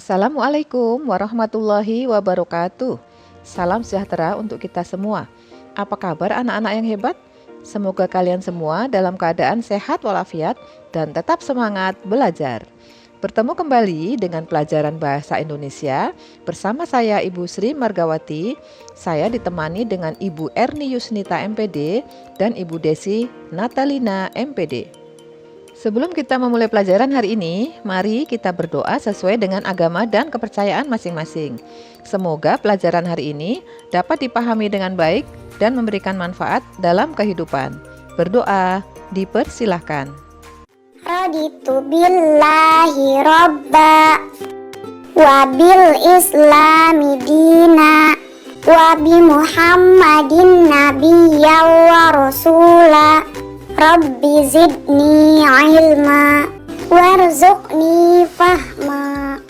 Assalamualaikum warahmatullahi wabarakatuh. Salam sejahtera untuk kita semua. Apa kabar anak-anak yang hebat? Semoga kalian semua dalam keadaan sehat walafiat dan tetap semangat belajar. Bertemu kembali dengan pelajaran bahasa Indonesia bersama saya Ibu Sri Margawati. Saya ditemani dengan Ibu Erni Yusnita MPD dan Ibu Desi Natalina MPD. Sebelum kita memulai pelajaran hari ini, mari kita berdoa sesuai dengan agama dan kepercayaan masing-masing. Semoga pelajaran hari ini dapat dipahami dengan baik dan memberikan manfaat dalam kehidupan. Berdoa, dipersilahkan. Raditu billahi robba wa bil islami dina wa bi muhammadin nabiyya wa rasula. Rabbi zidni ilma warzuqni fahma.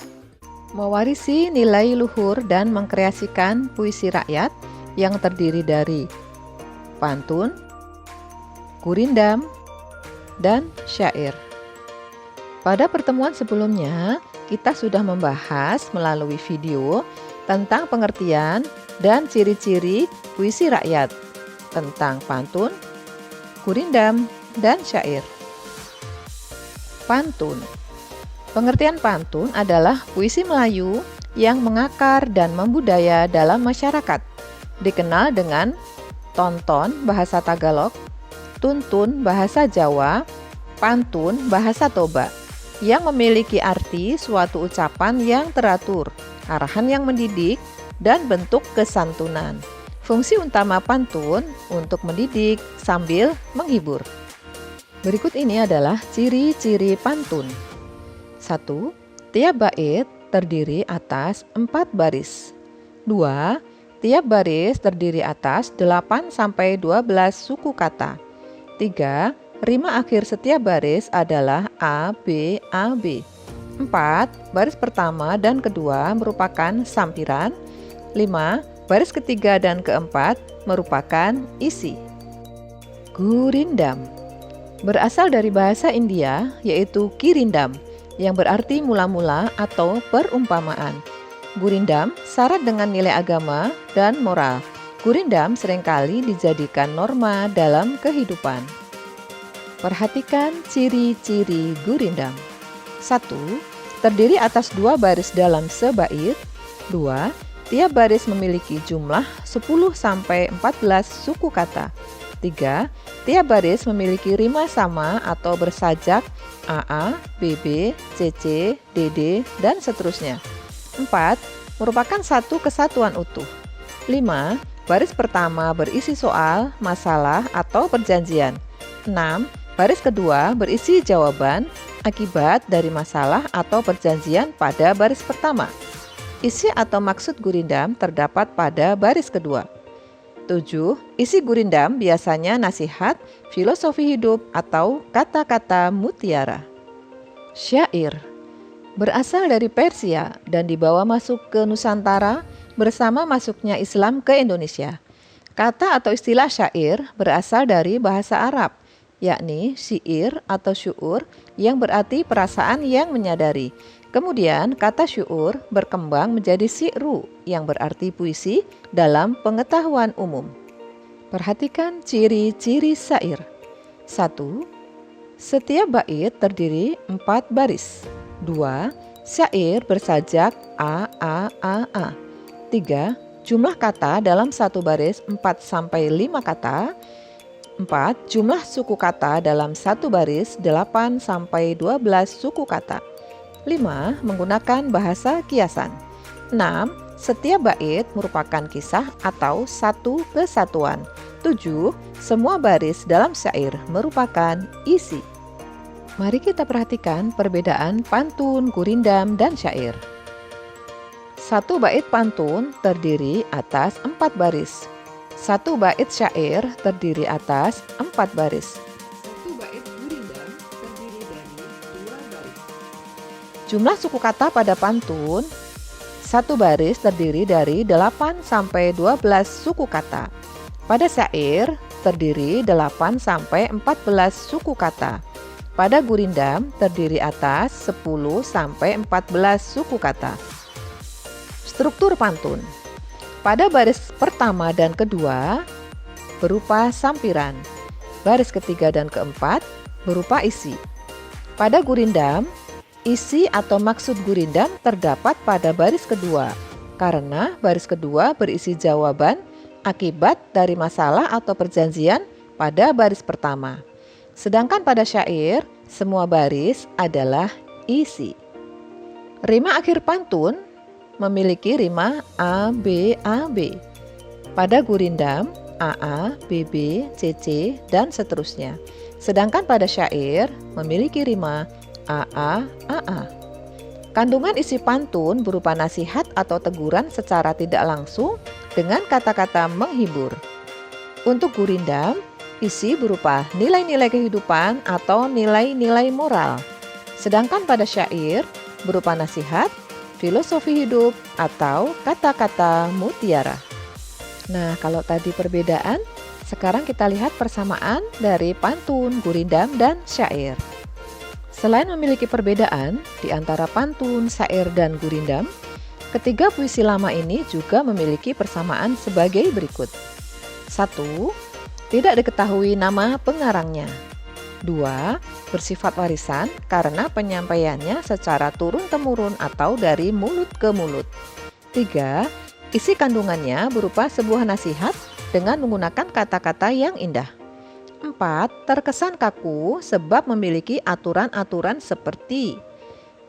Mewarisi nilai luhur dan mengkreasikan puisi rakyat yang terdiri dari pantun, gurindam, dan syair. Pada pertemuan sebelumnya, kita sudah membahas melalui video tentang pengertian dan ciri-ciri puisi rakyat, tentang pantun, gurindam, dan syair. Pantun. Pengertian pantun adalah puisi Melayu yang mengakar dan membudaya dalam masyarakat. Dikenal dengan tonton bahasa Tagalog, tuntun bahasa Jawa, pantun bahasa Toba, yang memiliki arti suatu ucapan yang teratur, arahan yang mendidik, dan bentuk kesantunan. Fungsi utama pantun untuk mendidik sambil menghibur. Berikut ini adalah ciri-ciri pantun. 1. Tiap bait terdiri atas 4 baris. 2. Tiap baris terdiri atas 8-12 suku kata. 3. Rima akhir setiap baris adalah A, B, A, B. 4. Baris pertama dan kedua merupakan sampiran. 5. Baris ketiga dan keempat merupakan isi. Gurindam berasal dari bahasa India yaitu kirindam yang berarti mula-mula atau perumpamaan. Gurindam syarat dengan nilai agama dan moral. Gurindam seringkali dijadikan norma dalam kehidupan. Perhatikan ciri-ciri gurindam. 1. Terdiri atas 2 baris dalam sebait. 2. Tiap baris memiliki jumlah 10-14 suku kata. 3. Tiap baris memiliki rima sama atau bersajak AA, BB, CC, DD, dan seterusnya. 4. Merupakan satu kesatuan utuh. 5. Baris pertama berisi soal, masalah, atau perjanjian. 6. Baris kedua berisi jawaban, akibat dari masalah atau perjanjian pada baris pertama. Isi atau maksud gurindam terdapat pada baris kedua. 7. Isi gurindam biasanya nasihat, filosofi hidup, atau kata-kata mutiara. Syair berasal dari Persia dan dibawa masuk ke Nusantara bersama masuknya Islam ke Indonesia. Kata atau istilah syair berasal dari bahasa Arab, yakni syiir atau syu'ur yang berarti perasaan yang menyadari. Kemudian kata syu'ur berkembang menjadi syi'ru yang berarti puisi dalam pengetahuan umum. Perhatikan ciri-ciri syair. 1. Setiap bait terdiri 4 baris. 2. Syair bersajak A, A, A, A. 3. Jumlah kata dalam satu baris 4-5 kata. 4. Jumlah suku kata dalam satu baris 8-12 suku kata. 5. Menggunakan bahasa kiasan. 6. Setiap bait merupakan kisah atau satu kesatuan. 7. Semua baris dalam syair merupakan isi. Mari kita perhatikan perbedaan pantun, gurindam, dan syair. Satu bait pantun terdiri atas 4 baris. Satu bait syair terdiri atas 4 baris. Satu bait gurindam terdiri dari 2 baris. Jumlah suku kata pada pantun, satu baris terdiri dari 8-12 suku kata. Pada syair terdiri 8-14 suku kata. Pada gurindam terdiri atas 10 sampai 14 suku kata. Struktur pantun. Pada baris pertama dan kedua berupa sampiran. Baris ketiga dan keempat berupa isi. Pada gurindam, isi atau maksud gurindam terdapat pada baris kedua, karena baris kedua berisi jawaban akibat dari masalah atau perjanjian pada baris pertama. Sedangkan pada syair, semua baris adalah isi. Rima akhir pantun memiliki rima A, B, A, B. Pada gurindam, AA, BB, CC, dan seterusnya. Sedangkan pada syair memiliki rima AA, AA. Kandungan isi pantun berupa nasihat atau teguran secara tidak langsung dengan kata-kata menghibur. Untuk gurindam, isi berupa nilai-nilai kehidupan atau nilai-nilai moral. Sedangkan pada syair berupa nasihat, filosofi hidup, atau kata-kata mutiara. Nah, kalau tadi perbedaan, sekarang kita lihat persamaan dari pantun, gurindam, dan syair. Selain memiliki perbedaan di antara pantun, syair, dan gurindam, ketiga puisi lama ini juga memiliki persamaan sebagai berikut. 1. Tidak diketahui nama pengarangnya. 2. Bersifat warisan karena penyampaiannya secara turun-temurun atau dari mulut ke mulut. 3. Isi kandungannya berupa sebuah nasihat dengan menggunakan kata-kata yang indah. 4. Terkesan kaku sebab memiliki aturan-aturan seperti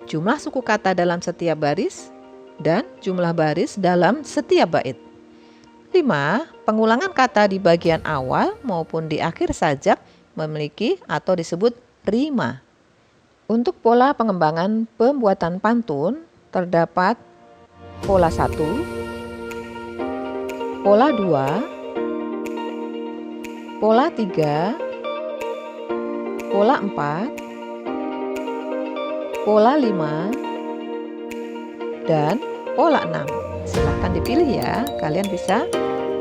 jumlah suku kata dalam setiap baris dan jumlah baris dalam setiap bait. 5. Pengulangan kata di bagian awal maupun di akhir sajak memiliki atau disebut rima. Untuk pola pengembangan pembuatan pantun terdapat pola 1, pola 2, pola 3, pola 4, pola 5, dan pola 6. Silahkan dipilih ya, kalian bisa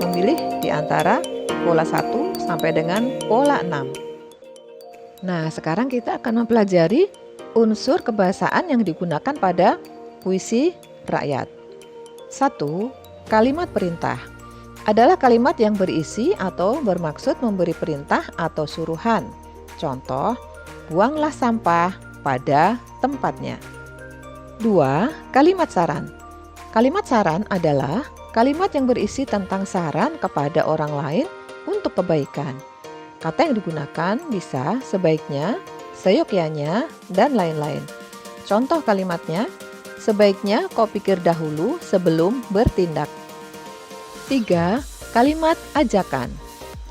memilih di antara pola 1 sampai dengan pola 6. Nah, sekarang kita akan mempelajari unsur kebahasaan yang digunakan pada puisi rakyat. 1. Kalimat perintah adalah kalimat yang berisi atau bermaksud memberi perintah atau suruhan. Contoh, buanglah sampah pada tempatnya. 2. Kalimat saran. Kalimat saran adalah kalimat yang berisi tentang saran kepada orang lain untuk kebaikan. Kata yang digunakan bisa sebaiknya, seyogyanya, dan lain-lain. Contoh kalimatnya, sebaiknya kau pikir dahulu sebelum bertindak. 3. Kalimat ajakan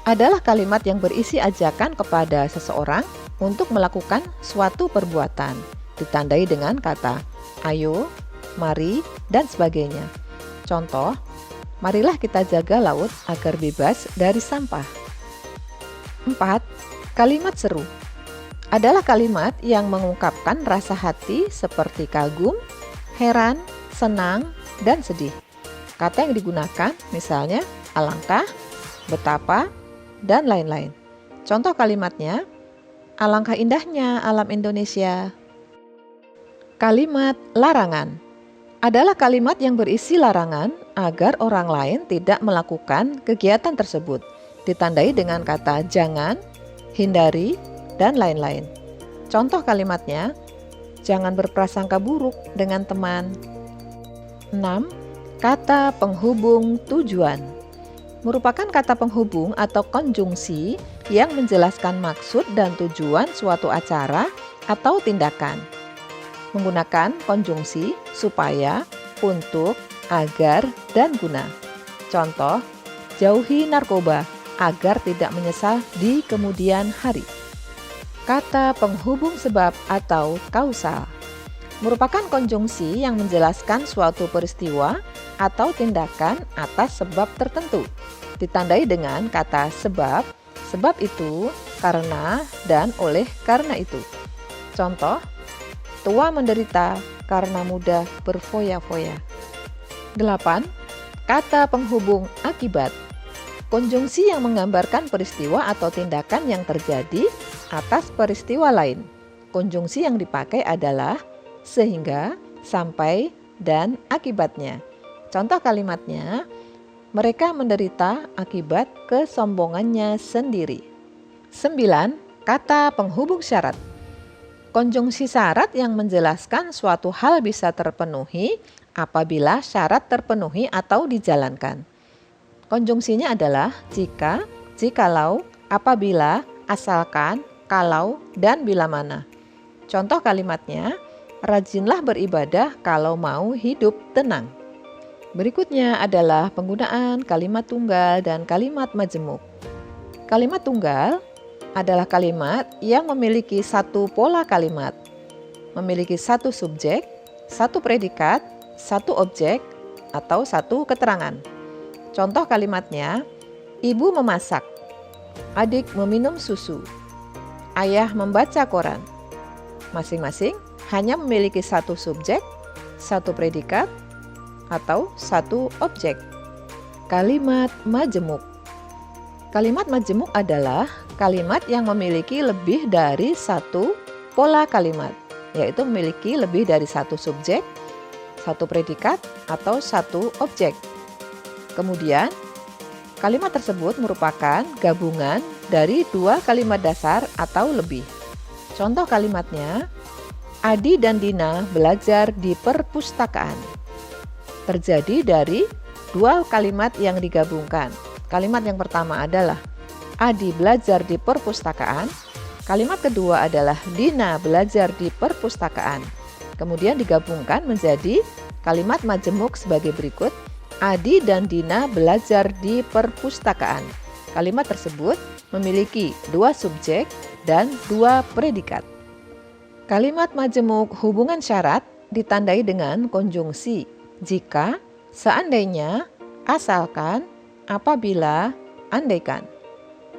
adalah kalimat yang berisi ajakan kepada seseorang untuk melakukan suatu perbuatan, ditandai dengan kata ayo, mari, dan sebagainya. Contoh, marilah kita jaga laut agar bebas dari sampah. 4. Kalimat seru adalah kalimat yang mengungkapkan rasa hati seperti kagum, heran, senang, dan sedih. Kata yang digunakan misalnya alangkah, betapa, dan lain-lain. Contoh kalimatnya, alangkah indahnya alam Indonesia. Kalimat larangan adalah kalimat yang berisi larangan agar orang lain tidak melakukan kegiatan tersebut, ditandai dengan kata jangan, hindari, dan lain-lain. Contoh kalimatnya, jangan berprasangka buruk dengan teman. 6. Kata penghubung tujuan merupakan kata penghubung atau konjungsi yang menjelaskan maksud dan tujuan suatu acara atau tindakan. Menggunakan konjungsi supaya, untuk, agar, dan guna. Contoh, jauhi narkoba agar tidak menyesal di kemudian hari. Kata penghubung sebab atau kausal merupakan konjungsi yang menjelaskan suatu peristiwa atau tindakan atas sebab tertentu, ditandai dengan kata sebab, sebab itu, karena, dan oleh karena itu. Contoh, tua menderita karena muda berfoya-foya. 8. Kata penghubung akibat. Konjungsi yang menggambarkan peristiwa atau tindakan yang terjadi atas peristiwa lain. konjungsi yang dipakai adalah sehingga, sampai, dan akibatnya. Contoh kalimatnya, mereka menderita akibat kesombongannya sendiri. 9. Kata penghubung syarat. Konjungsi syarat yang menjelaskan suatu hal bisa terpenuhi apabila syarat terpenuhi atau dijalankan. Konjungsinya adalah jika, jikalau, apabila, asalkan, kalau, dan bila mana. Contoh kalimatnya, rajinlah beribadah kalau mau hidup tenang. Berikutnya adalah penggunaan kalimat tunggal dan kalimat majemuk. Kalimat tunggal adalah kalimat yang memiliki satu pola kalimat, memiliki satu subjek, satu predikat, satu objek, atau satu keterangan. Contoh kalimatnya, ibu memasak, adik meminum susu, ayah membaca koran. Masing-masing hanya memiliki satu subjek, satu predikat, atau satu objek. Kalimat majemuk. Kalimat majemuk adalah kalimat yang memiliki lebih dari satu pola kalimat, yaitu memiliki lebih dari satu subjek, satu predikat, atau satu objek. Kemudian, kalimat tersebut merupakan gabungan dari dua kalimat dasar atau lebih. Contoh kalimatnya, Adi dan Dina belajar di perpustakaan. Terjadi dari dua kalimat yang digabungkan. Kalimat yang pertama adalah Adi belajar di perpustakaan. Kalimat kedua adalah Dina belajar di perpustakaan. Kemudian digabungkan menjadi kalimat majemuk sebagai berikut. Adi dan Dina belajar di perpustakaan. Kalimat tersebut memiliki dua subjek dan dua predikat. Kalimat majemuk hubungan syarat ditandai dengan konjungsi jika, seandainya, asalkan, apabila, andaikan.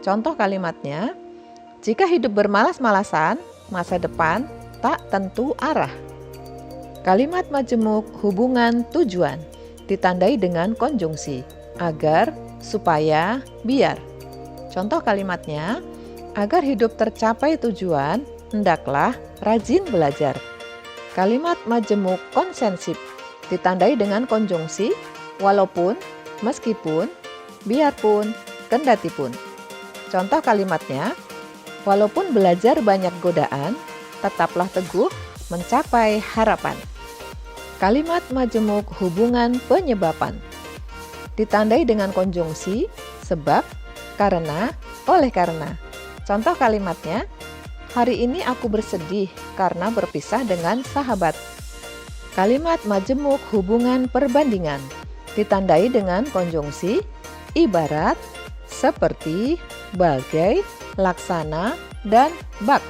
Contoh kalimatnya, jika hidup bermalas-malasan, masa depan tak tentu arah. Kalimat majemuk hubungan tujuan ditandai dengan konjungsi agar, supaya, biar. Contoh kalimatnya, agar hidup tercapai tujuan, hendaklah rajin belajar. Kalimat majemuk konsensif ditandai dengan konjungsi walaupun, meskipun, biarpun, kendatipun. Contoh kalimatnya, walaupun belajar banyak godaan, tetaplah teguh mencapai harapan. Kalimat majemuk hubungan penyebaban ditandai dengan konjungsi sebab, karena, oleh karena. Contoh kalimatnya, hari ini aku bersedih karena berpisah dengan sahabat. Kalimat majemuk hubungan perbandingan ditandai dengan konjungsi ibarat, seperti, bagai, laksana, dan bak.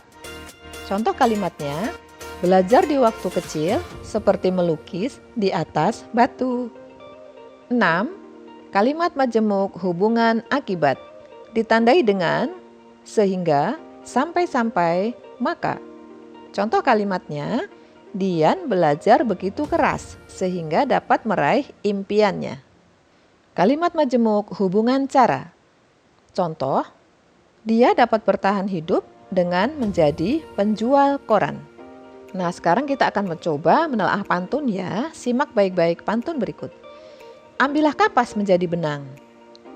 Contoh kalimatnya, belajar di waktu kecil seperti melukis di atas batu. 6. Kalimat majemuk hubungan akibat ditandai dengan sehingga, sampai-sampai, maka. Contoh kalimatnya, Dian belajar begitu keras sehingga dapat meraih impiannya. Kalimat majemuk hubungan cara. Contoh, dia dapat bertahan hidup dengan menjadi penjual koran. Nah, sekarang kita akan mencoba menelaah pantun ya. Simak baik-baik pantun berikut. Ambillah kapas menjadi benang.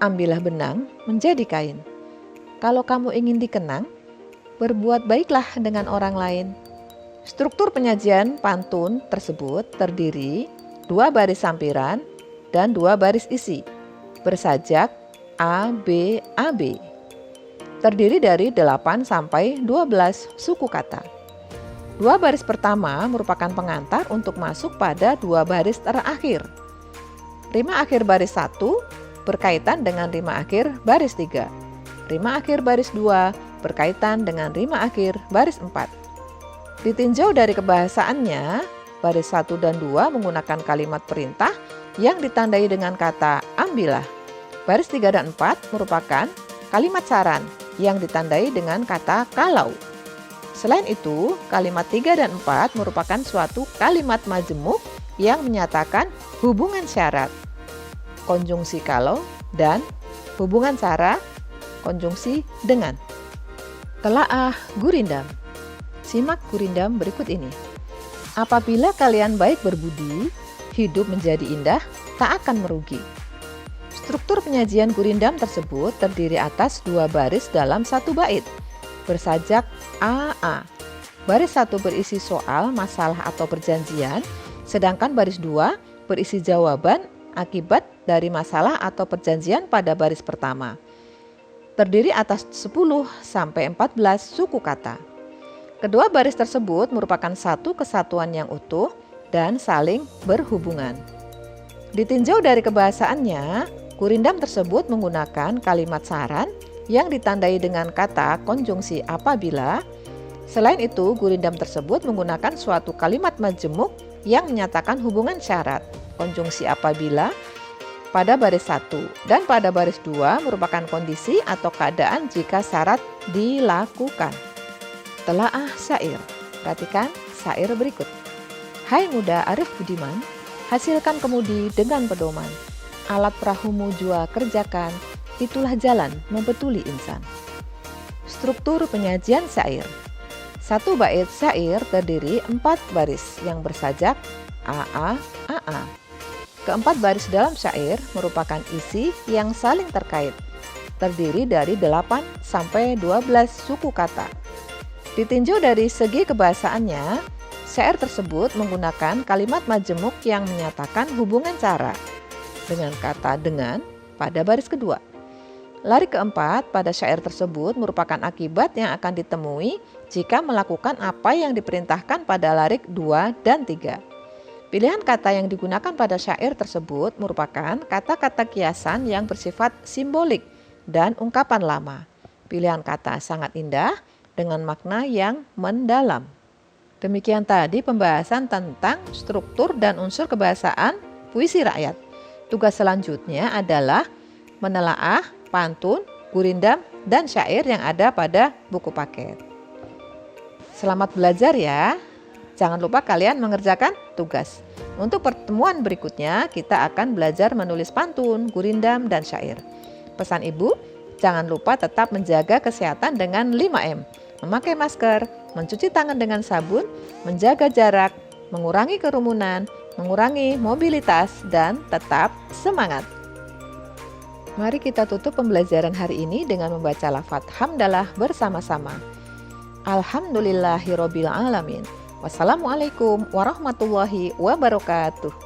Ambillah benang menjadi kain. Kalau kamu ingin dikenang, berbuat baiklah dengan orang lain. Struktur penyajian pantun tersebut terdiri 2 baris sampiran dan 2 baris isi. Bersajak A, B, AB. Terdiri dari 8 sampai 12 suku kata. 2 baris pertama merupakan pengantar untuk masuk pada 2 baris terakhir. Rima akhir baris 1 berkaitan dengan rima akhir baris 3. Rima akhir baris 2 berkaitan dengan rima akhir baris 4. Ditinjau dari kebahasaannya, baris 1 dan 2 menggunakan kalimat perintah yang ditandai dengan kata ambillah. Baris 3 dan 4 merupakan kalimat saran yang ditandai dengan kata kalau. Selain itu, kalimat 3 dan 4 merupakan suatu kalimat majemuk yang menyatakan hubungan syarat, konjungsi kalau, dan hubungan sara, konjungsi dengan. Telaah gurindam. Simak gurindam berikut ini. Apabila kalian baik berbudi, hidup menjadi indah, tak akan merugi. Struktur penyajian gurindam tersebut terdiri atas 2 baris dalam 1 bait, bersajak AA. Baris 1 berisi soal, masalah atau perjanjian, sedangkan baris 2 berisi jawaban akibat dari masalah atau perjanjian pada baris pertama. Terdiri atas 10 sampai 14 suku kata. Kedua baris tersebut merupakan satu kesatuan yang utuh dan saling berhubungan. Ditinjau dari kebahasaannya, gurindam tersebut menggunakan kalimat saran yang ditandai dengan kata konjungsi apabila. Selain itu, gurindam tersebut menggunakan suatu kalimat majemuk yang menyatakan hubungan syarat, konjungsi apabila, pada baris 1 dan pada baris 2 merupakan kondisi atau keadaan jika syarat dilakukan. Telaah syair. Perhatikan syair berikut. Hai muda arif budiman, hasilkan kemudi dengan pedoman. Alat perahumu jua kerjakan, itulah jalan membetuli insan. Struktur penyajian syair. 1 bait syair terdiri 4 baris yang bersajak AA, AA. Keempat baris dalam syair merupakan isi yang saling terkait, terdiri dari 8 sampai 12 suku kata. Ditinjau dari segi kebahasaannya, syair tersebut menggunakan kalimat majemuk yang menyatakan hubungan cara dengan kata dengan pada baris kedua. Larik keempat pada syair tersebut merupakan akibat yang akan ditemui jika melakukan apa yang diperintahkan pada larik 2 dan 3. Pilihan kata yang digunakan pada syair tersebut merupakan kata-kata kiasan yang bersifat simbolik dan ungkapan lama. Pilihan kata sangat indah dengan makna yang mendalam. Demikian tadi pembahasan tentang struktur dan unsur kebahasaan puisi rakyat. Tugas selanjutnya adalah menelaah pantun, gurindam, dan syair yang ada pada buku paket. Selamat belajar ya. Jangan lupa kalian mengerjakan tugas. Untuk pertemuan berikutnya, kita akan belajar menulis pantun, gurindam, dan syair. Pesan ibu, jangan lupa tetap menjaga kesehatan dengan 5M. Memakai masker, mencuci tangan dengan sabun, menjaga jarak, mengurangi kerumunan, mengurangi mobilitas, dan tetap semangat. Mari kita tutup pembelajaran hari ini dengan membaca lafaz hamdalah bersama-sama. Alhamdulillahirobbilalamin. Wassalamualaikum warahmatullahi wabarakatuh.